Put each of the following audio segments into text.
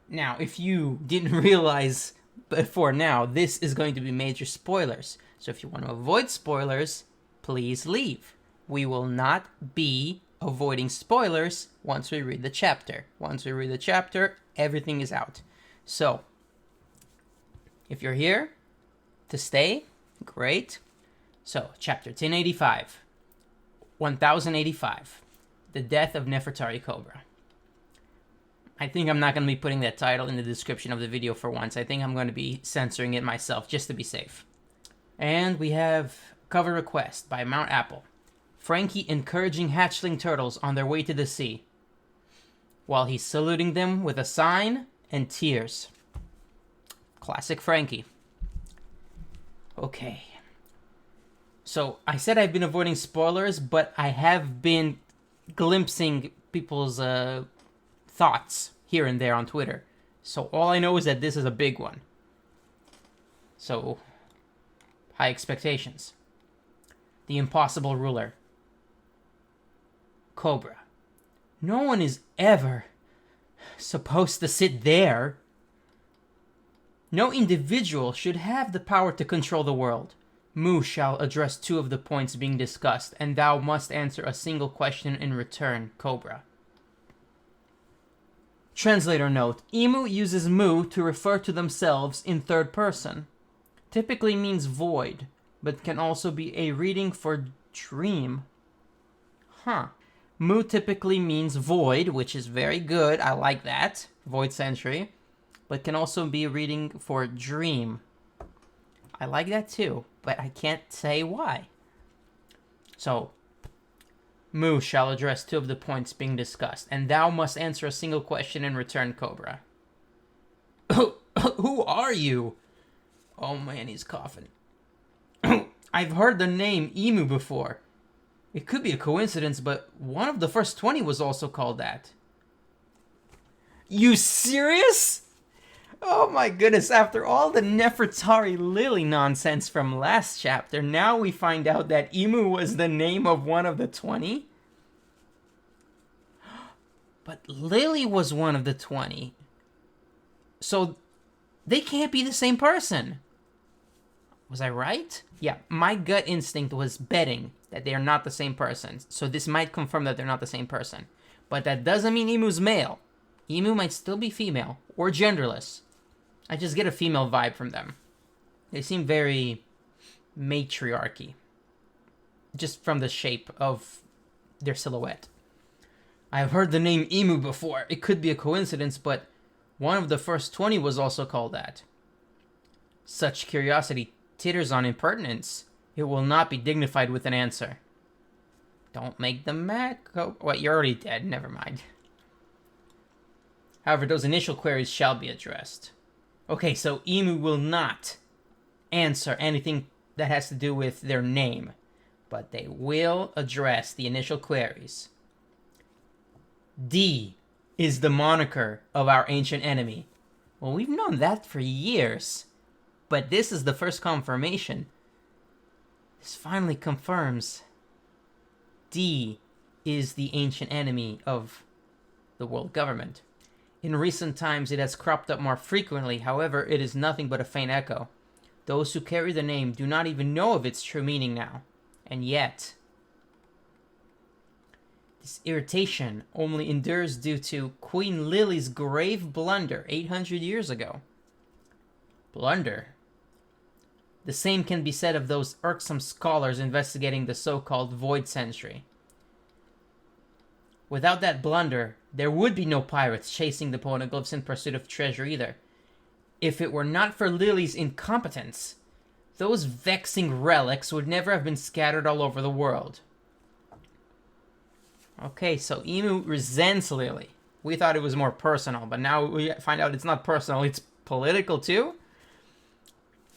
Now, if you didn't realize before now, this is going to be major spoilers. So if you want to avoid spoilers, please leave. We will not be avoiding spoilers once we read the chapter. Once we read the chapter, everything is out. So, if you're here to stay, great. So, chapter 1085, 1085, The Death of Nefertari Cobra. I think I'm not going to be putting that title in the description of the video for once. I think I'm going to be censoring it myself just to be safe. And we have cover request by Mount Apple. Frankie encouraging hatchling turtles on their way to the sea, while he's saluting them with a sign and tears. Classic Frankie. Okay. So, I said I've been avoiding spoilers, but I have been glimpsing people's thoughts here and there on Twitter. So all I know is that this is a big one. So, high expectations. The Impossible Ruler. Cobra. No one is ever supposed to sit there. No individual should have the power to control the world. Mu shall address 2 of the points being discussed, and thou must answer a single question in return, Cobra. Translator note, Emu uses Mu to refer to themselves in third person. Typically means void, but can also be a reading for dream. Mu typically means void, which is very good, I like that, void sentry, but can also be a reading for dream. I like that too, but I can't say why. So, Mu shall address 2 of the points being discussed, and thou must answer a single question in return, Cobra. Who are you? Oh man, he's coughing. I've heard the name Emu before. It could be a coincidence, but one of the first 20 was also called that. You serious? Oh my goodness, after all the Nefertari Lily nonsense from last chapter, now we find out that Emu was the name of one of the 20? But Lily was one of the 20. So, they can't be the same person. Was I right? Yeah, my gut instinct was betting that they are not the same person. So this might confirm that they're not the same person. But that doesn't mean Emu's male. Emu might still be female, or genderless. I just get a female vibe from them. They seem very matriarchy. Just from the shape of their silhouette. I've heard the name Emu before. It could be a coincidence, but one of the first 20 was also called that. Such curiosity titters on impertinence. It will not be dignified with an answer. Don't make them mad. What, you're already dead. Never mind. However, those initial queries shall be addressed. Okay, so Emu will not answer anything that has to do with their name, but they will address the initial queries. D is the moniker of our ancient enemy. Well, we've known that for years, but this is the first confirmation. This finally confirms D is the ancient enemy of the world government. In recent times, it has cropped up more frequently. However, it is nothing but a faint echo. Those who carry the name do not even know of its true meaning now. And yet, this irritation only endures due to Queen Lily's grave blunder 800 years ago. Blunder? The same can be said of those irksome scholars investigating the so-called Void Century. Without that blunder, there would be no pirates chasing the poneglyphs in pursuit of treasure either. If it were not for Lily's incompetence, those vexing relics would never have been scattered all over the world. Okay, so Emu resents Lily. We thought it was more personal, but now we find out it's not personal, it's political too?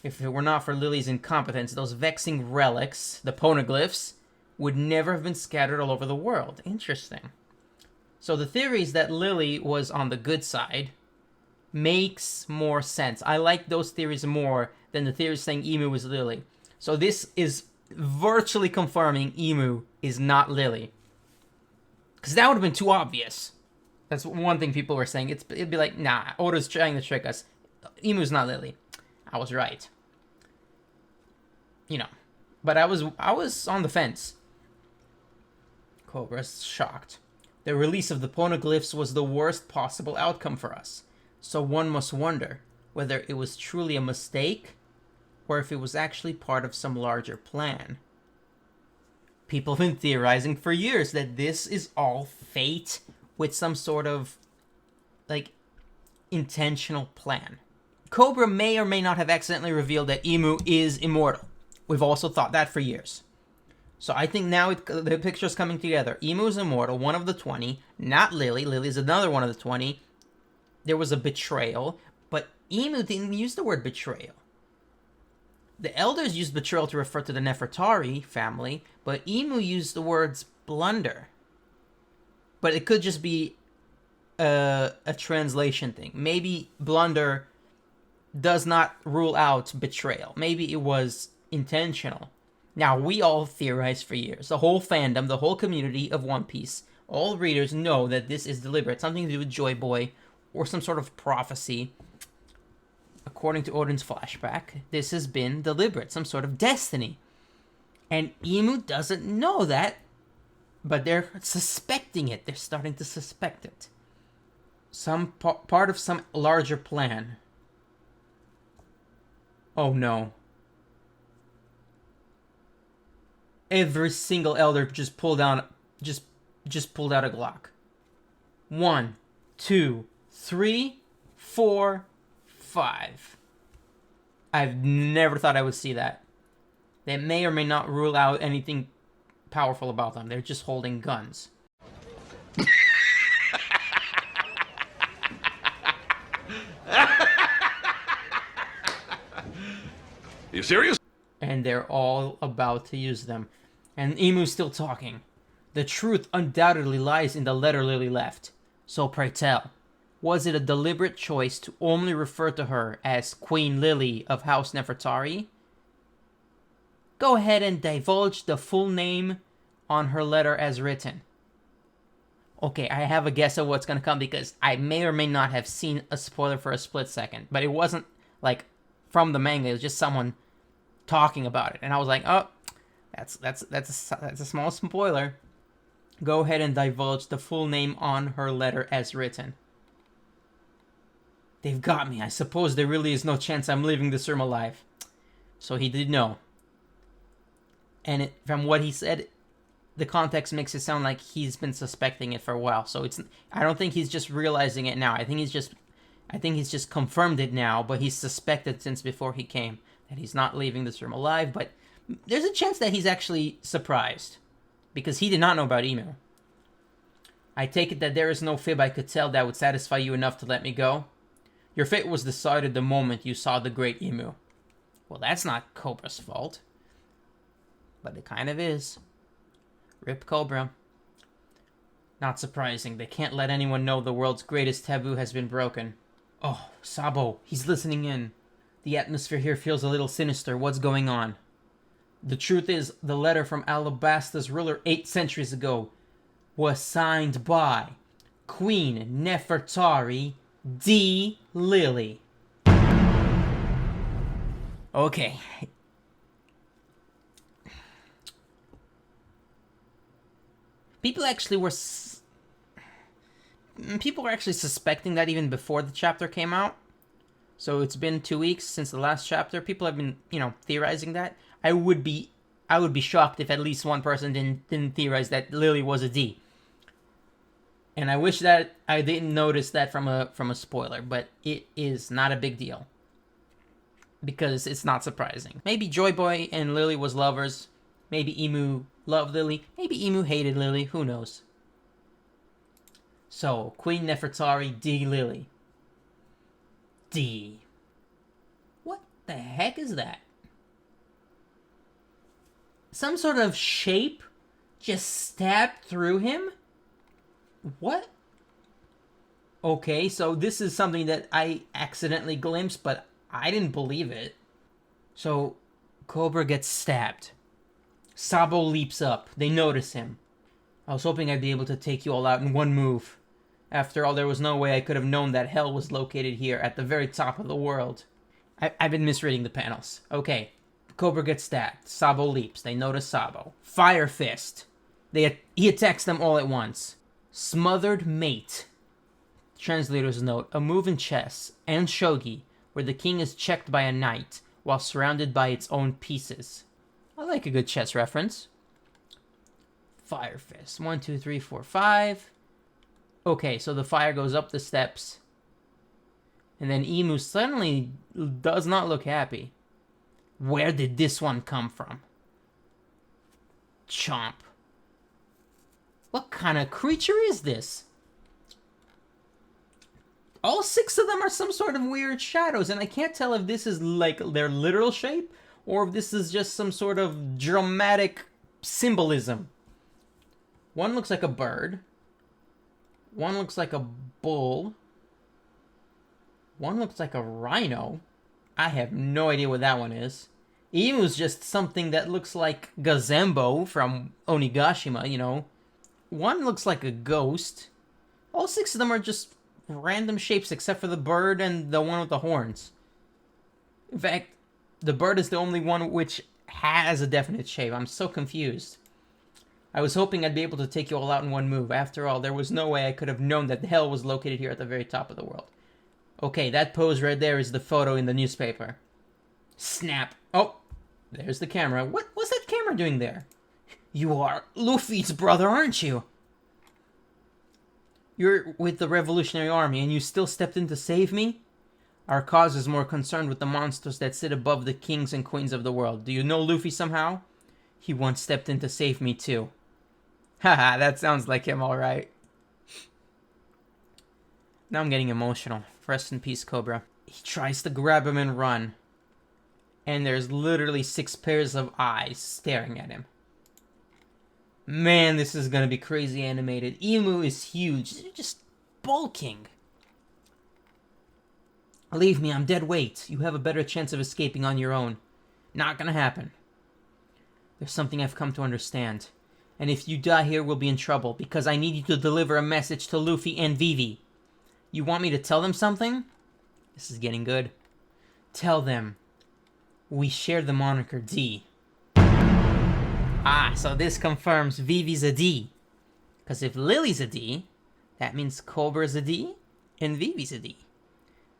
If it were not for Lily's incompetence, those vexing relics, the poneglyphs, would never have been scattered all over the world. Interesting. So the theory is that Lily was on the good side makes more sense. I like those theories more than the theories saying Emu was Lily. So this is virtually confirming Emu is not Lily. Because that would have been too obvious. That's one thing people were saying. It'd be like, nah, Oda's trying to trick us. Imu's not Lily. I was right. You know. But I was on the fence. Cobra's shocked. The release of the poneglyphs was the worst possible outcome for us. So one must wonder whether it was truly a mistake or if it was actually part of some larger plan. People have been theorizing for years that this is all fate with some sort of, like, intentional plan. Cobra may or may not have accidentally revealed that Imu is immortal. We've also thought that for years. So I think now the picture's coming together. Imu is immortal, one of the 20, not Lily. Lily's another one of the 20. There was a betrayal, but Imu didn't use the word betrayal. The elders used betrayal to refer to the Nefertari family, but Imu used the words blunder. But it could just be a translation thing. Maybe blunder does not rule out betrayal. Maybe it was intentional. Now, we all theorized for years. The whole fandom, the whole community of One Piece, all readers know that this is deliberate. Something to do with Joy Boy or some sort of prophecy. According to Odin's flashback, this has been deliberate, some sort of destiny. And Imu doesn't know that, but they're suspecting it. They're starting to suspect it. Some part of some larger plan. Oh no. Every single elder just pulled out a Glock. 1, 2, 3, 4, 5. I've never thought I would see that. They may or may not rule out anything powerful about them. They're just holding guns. You serious? And they're all about to use them. And Imu's still talking. The truth undoubtedly lies in the letter Lily left. So pray tell, was it a deliberate choice to only refer to her as Queen Lily of House Nefertari? Go ahead and divulge the full name on her letter as written. Okay, I have a guess of what's going to come because I may or may not have seen a spoiler for a split second. But it wasn't like from the manga. It was just someone talking about it. And I was like, oh, that's a small spoiler. Go ahead and divulge the full name on her letter as written. They've got me. I suppose there really is no chance I'm leaving this room alive. So he did know. And from what he said, the context makes it sound like he's been suspecting it for a while. So I don't think he's just realizing it now. I think he's just confirmed it now, but he's suspected since before he came that he's not leaving this room alive. But there's a chance that he's actually surprised because he did not know about Imu. I take it that there is no fib I could tell that would satisfy you enough to let me go. Your fate was decided the moment you saw the great Imu. Well, that's not Cobra's fault. But it kind of is. Rip Cobra. Not surprising. They can't let anyone know the world's greatest taboo has been broken. Oh, Sabo, he's listening in. The atmosphere here feels a little sinister. What's going on? The truth is, the letter from Alabasta's ruler 8 centuries ago was signed by Queen Nefertari D. Lily. Okay. People were actually suspecting that even before the chapter came out. So it's been 2 weeks since the last chapter. People have been, theorizing that. I would be shocked if at least one person didn't theorize that Lily was a D. And I wish that I didn't notice that from a spoiler, but it is not a big deal. Because it's not surprising. Maybe Joy Boy and Lily was lovers. Maybe Imu loved Lily. Maybe Imu hated Lily. Who knows? So, Queen Nefertari D. Lily. D. What the heck is that? Some sort of shape just stabbed through him? What? Okay, so this is something that I accidentally glimpsed, but I didn't believe it. So, Cobra gets stabbed. Sabo leaps up. They notice him. I was hoping I'd be able to take you all out in one move. After all, there was no way I could have known that hell was located here at the very top of the world. I've been misreading the panels. Okay. Cobra gets stabbed. Sabo leaps. They notice Sabo. Fire Fist. He attacks them all at once. Smothered Mate. Translator's note. A move in chess and shogi where the king is checked by a knight while surrounded by its own pieces. I like a good chess reference. Fire Fist. 1, 2, 3, 4, 5. Okay, so the fire goes up the steps. And then Emu suddenly does not look happy. Where did this one come from? Chomp. What kind of creature is this? All 6 of them are some sort of weird shadows, and I can't tell if this is like their literal shape or if this is just some sort of dramatic symbolism. One looks like a bird. One looks like a bull. One looks like a rhino. I have no idea what that one is. Emu's just something that looks like Gazembo from Onigashima, you know. One looks like a ghost. All 6 of them are just random shapes except for the bird and the one with the horns. In fact, the bird is the only one which has a definite shape. I'm so confused. I was hoping I'd be able to take you all out in one move. After all, there was no way I could have known that hell was located here at the very top of the world. Okay, that pose right there is the photo in the newspaper. Snap. Oh, there's the camera. What's that camera doing there? You are Luffy's brother, aren't you? You're with the Revolutionary Army and you still stepped in to save me? Our cause is more concerned with the monsters that sit above the kings and queens of the world. Do you know Luffy somehow? He once stepped in to save me too. Haha, that sounds like him, alright. Now I'm getting emotional. Rest in peace, Cobra. He tries to grab him and run. And there's literally 6 pairs of eyes staring at him. Man, this is gonna be crazy animated. Emu is huge. They're just bulking. Leave me, I'm dead weight. You have a better chance of escaping on your own. Not gonna happen. There's something I've come to understand. And if you die here, we'll be in trouble, because I need you to deliver a message to Luffy and Vivi. You want me to tell them something? This is getting good. Tell them we share the moniker D. Ah, so this confirms Vivi's a D. Because if Lily's a D, that means Cobra's a D, and Vivi's a D.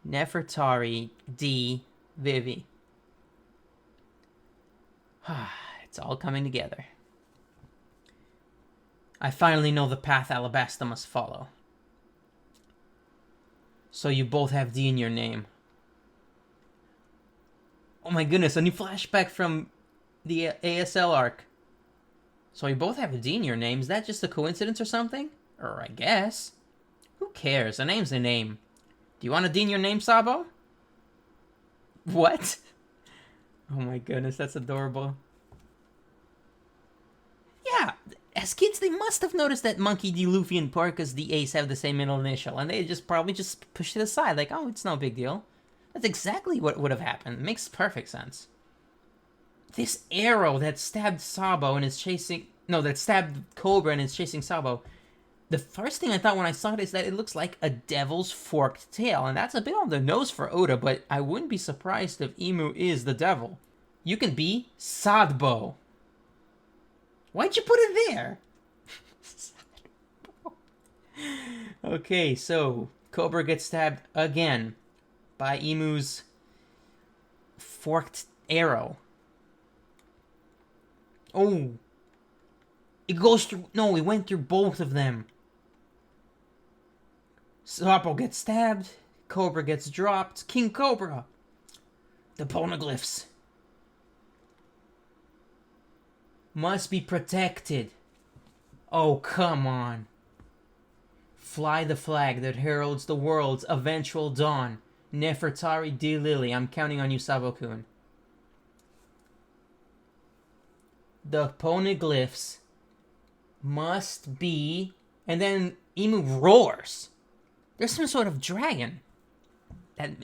Nefertari, D, Vivi. It's all coming together. I finally know the path Alabasta must follow. So you both have D in your name. Oh my goodness, a new flashback from the ASL arc. So you both have a D in your name. Is that just a coincidence or something? Or I guess. Who cares? A name's a name. Do you want a D in your name, Sabo? What? Oh my goodness, that's adorable. Yeah, as kids, they must have noticed that Monkey D. Luffy and Porcus D. Ace have the same middle initial, and they probably just pushed it aside, like, oh, it's no big deal. That's exactly what would have happened. It makes perfect sense. This arrow that stabbed Sabo and is chasing... No, that stabbed Cobra and is chasing Sabo. The first thing I thought when I saw it is that it looks like a devil's forked tail, and that's a bit on the nose for Oda, but I wouldn't be surprised if Emu is the devil. You can be Sadbo. Why'd you put it there? Okay, so Cobra gets stabbed again by Emu's forked arrow. Oh. It goes through... No, it went through both of them. Sabo gets stabbed. Cobra gets dropped. King Cobra. The poneglyphs must be protected. Oh, come on. Fly the flag that heralds the world's eventual dawn. Nefertari D. Lily, I'm counting on you, Sabo-kun. The poneglyphs must be... And then Emu roars. There's some sort of dragon.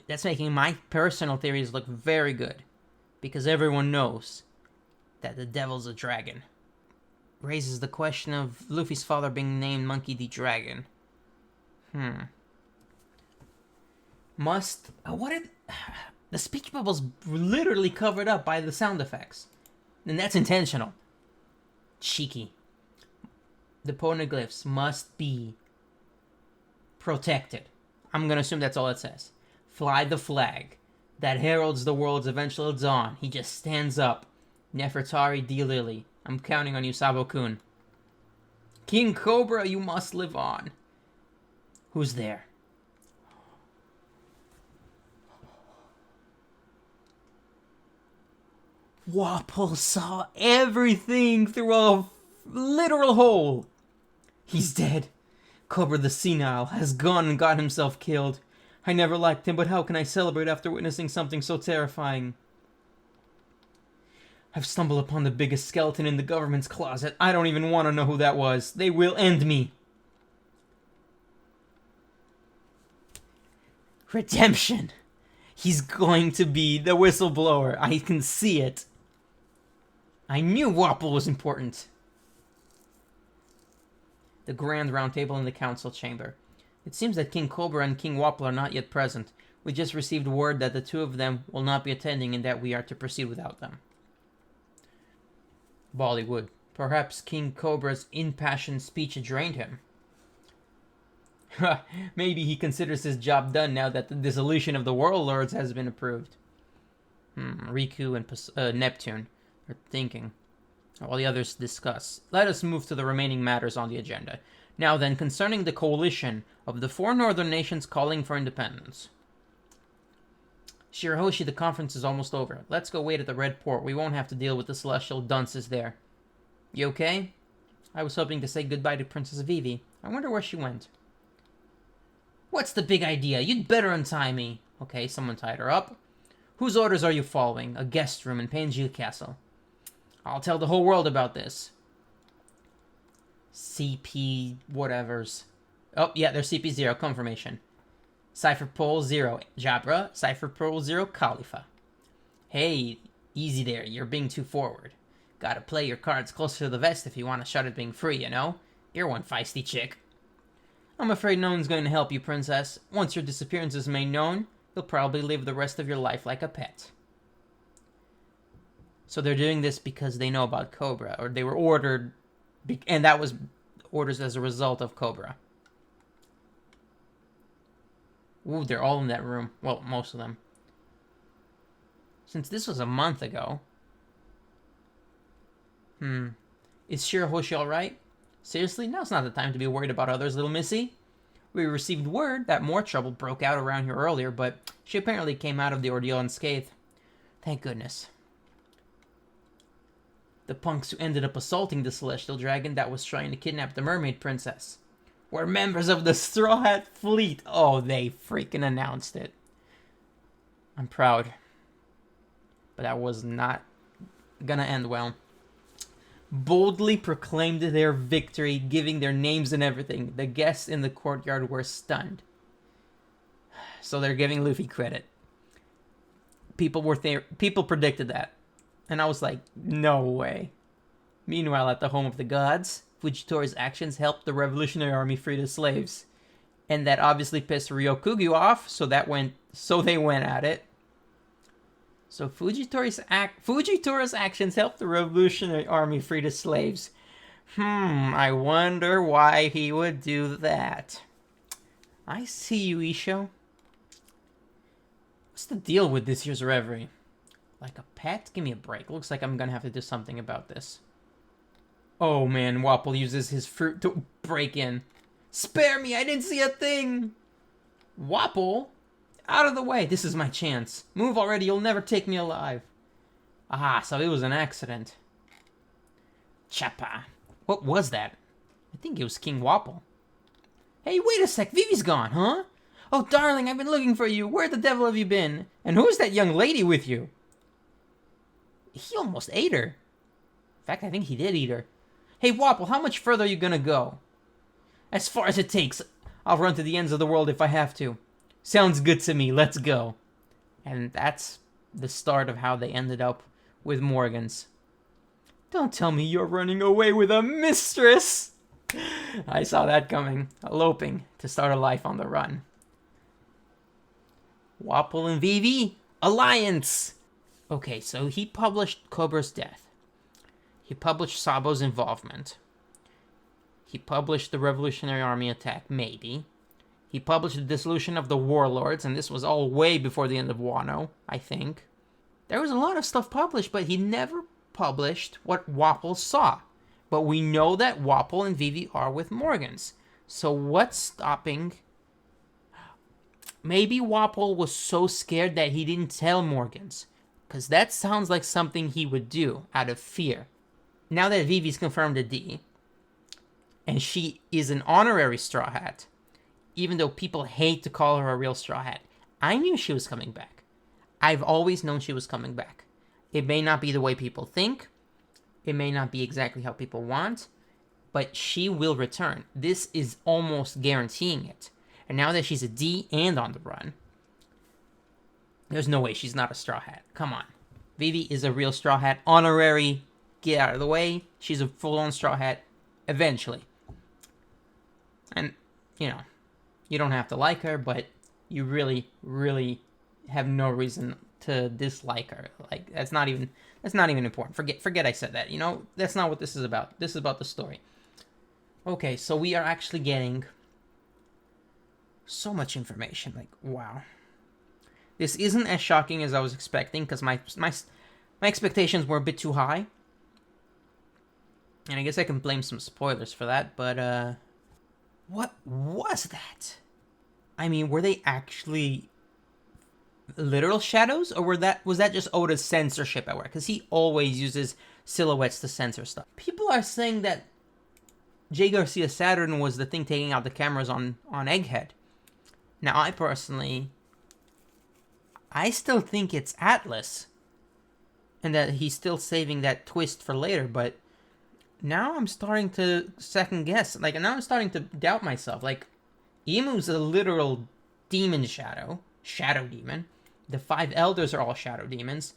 That's making my personal theories look very good. Because everyone knows that the devil's a dragon. Raises the question of Luffy's father being named Monkey D. Dragon. Must... what if... The speech bubble's literally covered up by the sound effects. And that's intentional. Cheeky. The poneglyphs must be protected. I'm gonna assume that's all it says. Fly the flag that heralds the world's eventual dawn. He just stands up. Nefertari D. Lily. I'm counting on you, Sabo-kun. King Cobra, you must live on. Who's there? Wapol saw everything through a literal hole. He's dead. Cobra the Senile has gone and got himself killed. I never liked him, but how can I celebrate after witnessing something so terrifying? I've stumbled upon the biggest skeleton in the government's closet. I don't even want to know who that was. They will end me. Redemption. He's going to be the whistleblower. I can see it. I knew Wapol was important. The Grand Round Table in the Council Chamber. It seems that King Cobra and King Wapol are not yet present. We just received word that the two of them will not be attending and that we are to proceed without them. Bollywood. Perhaps King Cobra's impassioned speech drained him. Maybe he considers his job done now that the dissolution of the Warlords has been approved. Riku and Neptune are thinking, while the others discuss. Let us move to the remaining matters on the agenda. Now then, concerning the coalition of the 4 northern nations calling for independence. Shirahoshi, the conference is almost over. Let's go wait at the Red Port. We won't have to deal with the celestial dunces there. You okay? I was hoping to say goodbye to Princess Vivi. I wonder where she went. What's the big idea? You'd better untie me. Okay, someone tied her up. Whose orders are you following? A guest room in Panjil Castle. I'll tell the whole world about this. CP whatevers. Oh, yeah, there's CP0, confirmation. Cypher Pole 0, Jabra. Cypher Pole 0, Khalifa. Hey, easy there, you're being too forward. Gotta play your cards closer to the vest if you want a shot at being free, you know? You're one feisty chick. I'm afraid no one's going to help you, Princess. Once your disappearance is made known, you'll probably live the rest of your life like a pet. So they're doing this because they know about Cobra, or they were ordered, and that was orders as a result of Cobra. Ooh, they're all in that room. Well, most of them. Since this was a month ago. Is Shirahoshi alright? Seriously, now's not the time to be worried about others, little missy. We received word that more trouble broke out around here earlier, but she apparently came out of the ordeal unscathed. Thank goodness. The punks who ended up assaulting the Celestial Dragon that was trying to kidnap the Mermaid Princess were members of the Straw Hat Fleet. Oh, they freaking announced it. I'm proud. But that was not gonna end well. Boldly proclaimed their victory, giving their names and everything. The guests in the courtyard were stunned. So they're giving Luffy credit. People predicted that. And I was like, no way. Meanwhile, at the home of the gods, Fujitori's actions helped the Revolutionary Army free the slaves. And that obviously pissed Ryokugyu off, so they went at it. So Fujitori's actions helped the Revolutionary Army free the slaves. I wonder why he would do that. I see you, Isho. What's the deal with this year's reverie? Like a pet? Give me a break. Looks like I'm gonna have to do something about this. Oh man, Wapol uses his fruit to break in. Spare me, I didn't see a thing! Wapol? Out of the way, this is my chance. Move already, you'll never take me alive. Ah, so it was an accident. Chappa. What was that? I think it was King Wapol. Hey, wait a sec, Vivi's gone, huh? Oh, darling, I've been looking for you. Where the devil have you been? And who's that young lady with you? He almost ate her. In fact, I think he did eat her. Hey, Wapol, how much further are you gonna go? As far as it takes. I'll run to the ends of the world if I have to. Sounds good to me, let's go. And that's the start of how they ended up with Morgans. Don't tell me you're running away with a mistress! I saw that coming. Eloping to start a life on the run. Wapol and Vivi, alliance! Okay, so he published Cobra's death. He published Sabo's involvement. He published the Revolutionary Army attack, maybe. He published the dissolution of the warlords, and this was all way before the end of Wano, I think. There was a lot of stuff published, but he never published what Wapol saw. But we know that Wapol and Vivi are with Morgans. So what's stopping... Maybe Wapol was so scared that he didn't tell Morgans. Because that sounds like something he would do out of fear. Now that Vivi's confirmed a D, and she is an honorary Straw Hat, even though people hate to call her a real Straw Hat, I knew she was coming back. I've always known she was coming back. It may not be the way people think. It may not be exactly how people want. But she will return. This is almost guaranteeing it. And now that she's a D and on the run, there's no way she's not a Straw Hat. Come on. Vivi is a real Straw Hat. Honorary. Get out of the way. She's a full-on Straw Hat. Eventually. And, you know, you don't have to like her, but you really, really have no reason to dislike her. Like, that's not even important. Forget I said that. You know, that's not what this is about. This is about the story. Okay, so we are actually getting so much information. Like, wow. This isn't as shocking as I was expecting, because my expectations were a bit too high. And I guess I can blame some spoilers for that, but, what was that? I mean, were they actually literal shadows, or was that just Oda's censorship at work? Because he always uses silhouettes to censor stuff. People are saying that J. Garcia Saturn was the thing taking out the cameras on Egghead. Now, I still think it's Atlas, and that he's still saving that twist for later, but now I'm starting to second guess. Like, now I'm starting to doubt myself. Like, Imu's a literal demon shadow demon. The 5 elders are all shadow demons.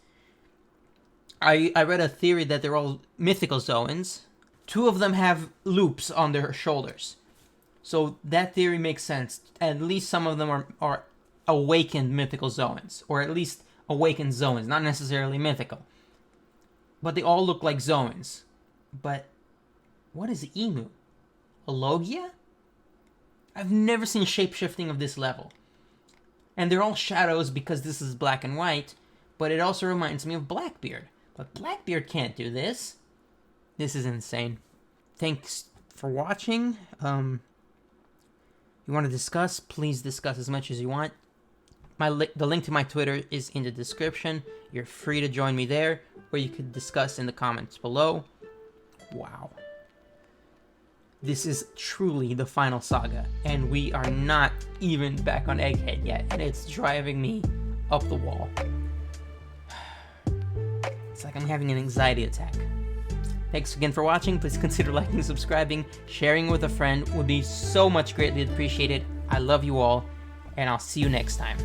I read a theory that they're all mythical Zoans. 2 of them have loops on their shoulders. So that theory makes sense. At least some of them are awakened mythical Zoans. Or at least awakened Zoans. Not necessarily mythical. But they all look like Zoans. But what is Imu? A Logia? I've never seen shapeshifting of this level. And they're all shadows because this is black and white, but it also reminds me of Blackbeard. But Blackbeard can't do this. This is insane. Thanks for watching. You want to discuss? Please discuss as much as you want. The link to my Twitter is in the description. You're free to join me there, or you could discuss in the comments below. Wow. This is truly the final saga, and we are not even back on Egghead yet, and it's driving me up the wall. It's like I'm having an anxiety attack. Thanks again for watching. Please consider liking, subscribing, sharing with a friend would be so much greatly appreciated. I love you all, and I'll see you next time.